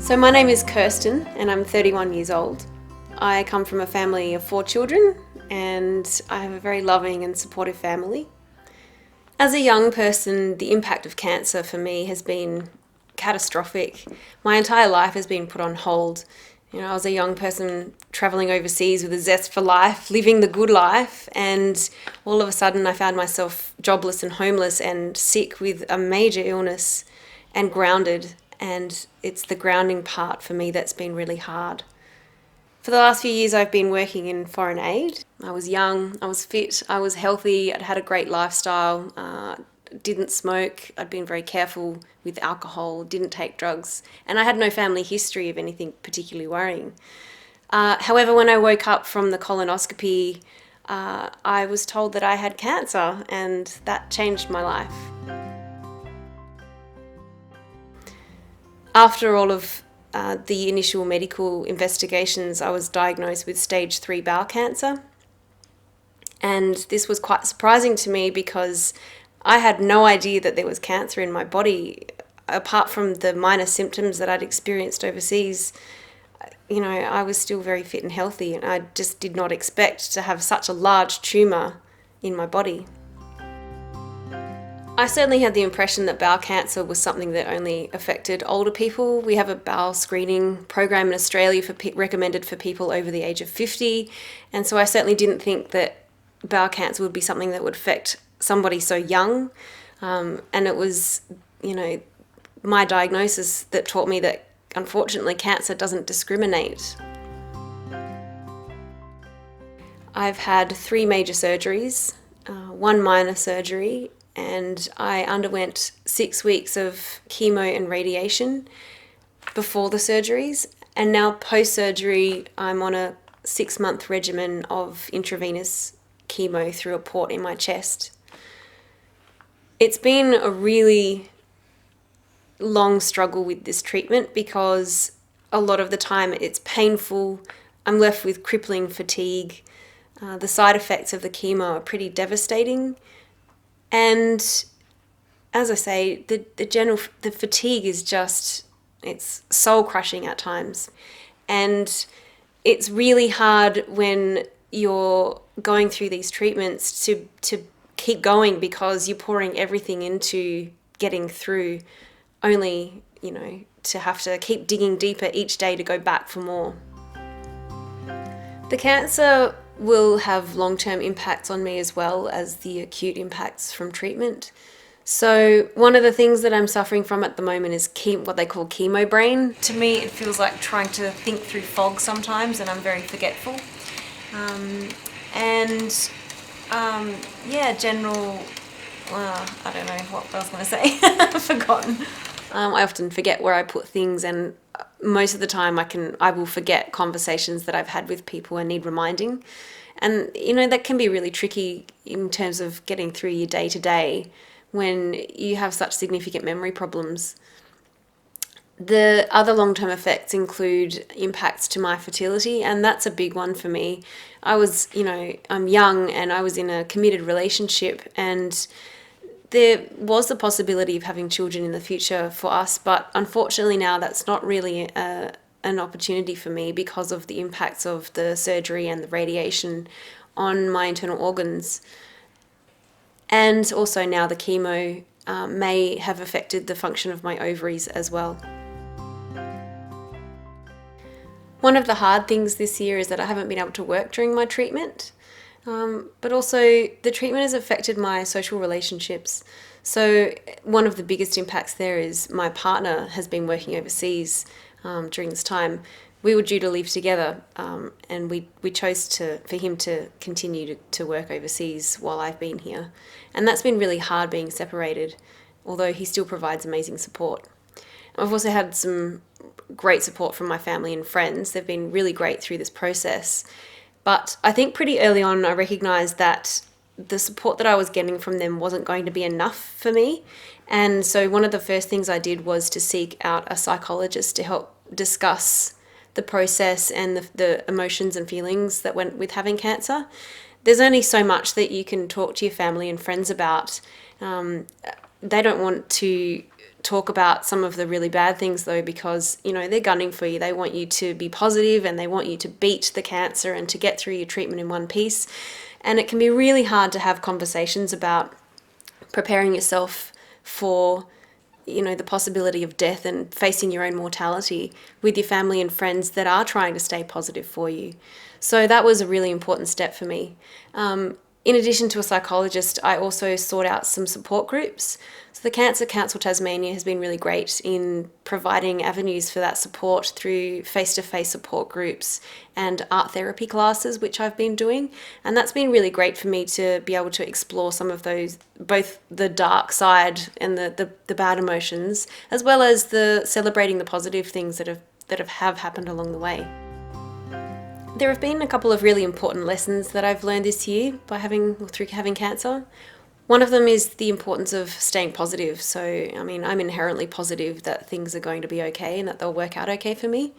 So my name is Kirsten and I'm 31 years old. I come from a family of 4 children and I have a very loving and supportive family. As a young person, the impact of cancer for me has been catastrophic. My entire life has been put on hold. I was a young person traveling overseas with a zest for life, living the good life, and all of a sudden I found myself jobless and homeless and sick with a major illness and grounded. And it's the grounding part for me that's been really hard. For the last few years I've been working in foreign aid. I was young, I was fit, I was healthy, I'd had a great lifestyle, didn't smoke, I'd been very careful with alcohol, didn't take drugs, and I had no family history of anything particularly worrying. However, when I woke up from the colonoscopy, I was told that I had cancer, and that changed my life. After all of the initial medical investigations, I was diagnosed with stage 3 bowel cancer. And this was quite surprising to me because I had no idea that there was cancer in my body. Apart from the minor symptoms that I'd experienced overseas, I was still very fit and healthy, and I just did not expect to have such a large tumour in my body. I certainly had the impression that bowel cancer was something that only affected older people. We have a bowel screening program in Australia recommended for people over the age of 50, and so I certainly didn't think that bowel cancer would be something that would affect somebody so young. And it was, my diagnosis that taught me that unfortunately cancer doesn't discriminate. I've had 3 major surgeries, 1 minor surgery, and I underwent 6 weeks of chemo and radiation before the surgeries, and now post-surgery I'm on a 6-month regimen of intravenous chemo through a port in my chest. It's been a really long struggle with this treatment because a lot of the time it's painful. I'm left with crippling fatigue. The side effects of the chemo are pretty devastating. And as I say, the fatigue is it's soul crushing at times. And it's really hard when you're going through these treatments to keep going because you're pouring everything into getting through, only, to have to keep digging deeper each day to go back for more. The cancer will have long-term impacts on me as well as the acute impacts from treatment. So one of the things that I'm suffering from at the moment is what they call chemo brain. To me, it feels like trying to think through fog sometimes, and I'm very forgetful. General, I don't know what I was going to say. I've forgotten. I often forget where I put things, and most of the time I will forget conversations that I've had with people and need reminding. And, that can be really tricky in terms of getting through your day-to-day when you have such significant memory problems. The other long-term effects include impacts to my fertility, and that's a big one for me. I'm young and I was in a committed relationship, and there was the possibility of having children in the future for us, but unfortunately now that's not really an opportunity for me because of the impacts of the surgery and the radiation on my internal organs. And also now the chemo may have affected the function of my ovaries as well. One of the hard things this year is that I haven't been able to work during my treatment. But also the treatment has affected my social relationships. So one of the biggest impacts there is my partner has been working overseas during this time. We were due to leave together, and we chose for him to continue to work overseas while I've been here. And that's been really hard being separated, although he still provides amazing support. I've also had some great support from my family and friends. They've been really great through this process. But I think pretty early on I recognised that the support that I was getting from them wasn't going to be enough for me. And so one of the first things I did was to seek out a psychologist to help discuss the process and the emotions and feelings that went with having cancer. There's only so much that you can talk to your family and friends about. they don't want to talk about some of the really bad things though, because, you know, they're gunning for you. They want you to be positive and they want you to beat the cancer and to get through your treatment in one piece. And it can be really hard to have conversations about preparing yourself for, you know, the possibility of death and facing your own mortality with your family and friends that are trying to stay positive for you. So that was a really important step for me. In addition to a psychologist, I also sought out some support groups. So the Cancer Council Tasmania has been really great in providing avenues for that support through face-to-face support groups and art therapy classes, which I've been doing. And that's been really great for me to be able to explore some of those, both the dark side and the bad emotions, as well as the celebrating the positive things that have happened along the way. There have been a couple of really important lessons that I've learned this year through having cancer. One of them is the importance of staying positive. So, I mean, I'm inherently positive that things are going to be okay and that they'll work out okay for me.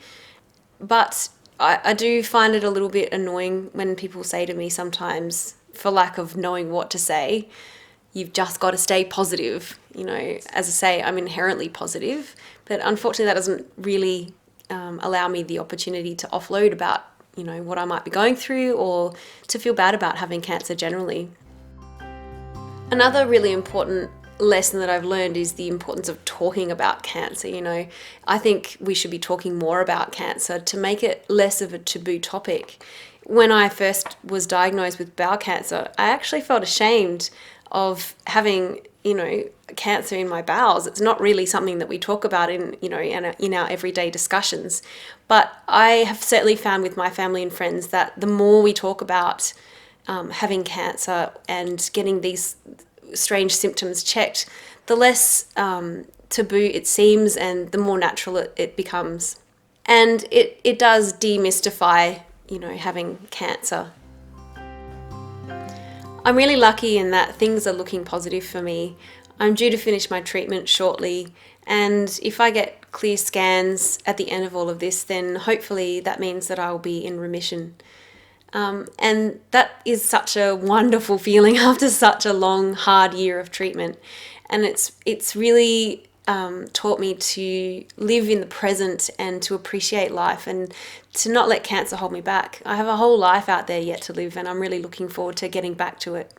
But I do find it a little bit annoying when people say to me sometimes, for lack of knowing what to say, you've just got to stay positive. You know, as I say, I'm inherently positive, but unfortunately that doesn't really allow me the opportunity to offload about, you know, what I might be going through or to feel bad about having cancer generally. Another really important lesson that I've learned is the importance of talking about cancer. You know, I think we should be talking more about cancer to make it less of a taboo topic. When I first was diagnosed with bowel cancer, I actually felt ashamed of having, you know, cancer in my bowels. It's not really something that we talk about in our everyday discussions. But I have certainly found with my family and friends that the more we talk about having cancer and getting these strange symptoms checked, the less taboo it seems and the more natural it becomes. And it does demystify, you know, having cancer. I'm really lucky in that things are looking positive for me. I'm due to finish my treatment shortly, and if I get clear scans at the end of all of this, then hopefully that means that I will be in remission. And that is such a wonderful feeling after such a long, hard year of treatment. And it's really taught me to live in the present and to appreciate life and to not let cancer hold me back. I have a whole life out there yet to live, and I'm really looking forward to getting back to it.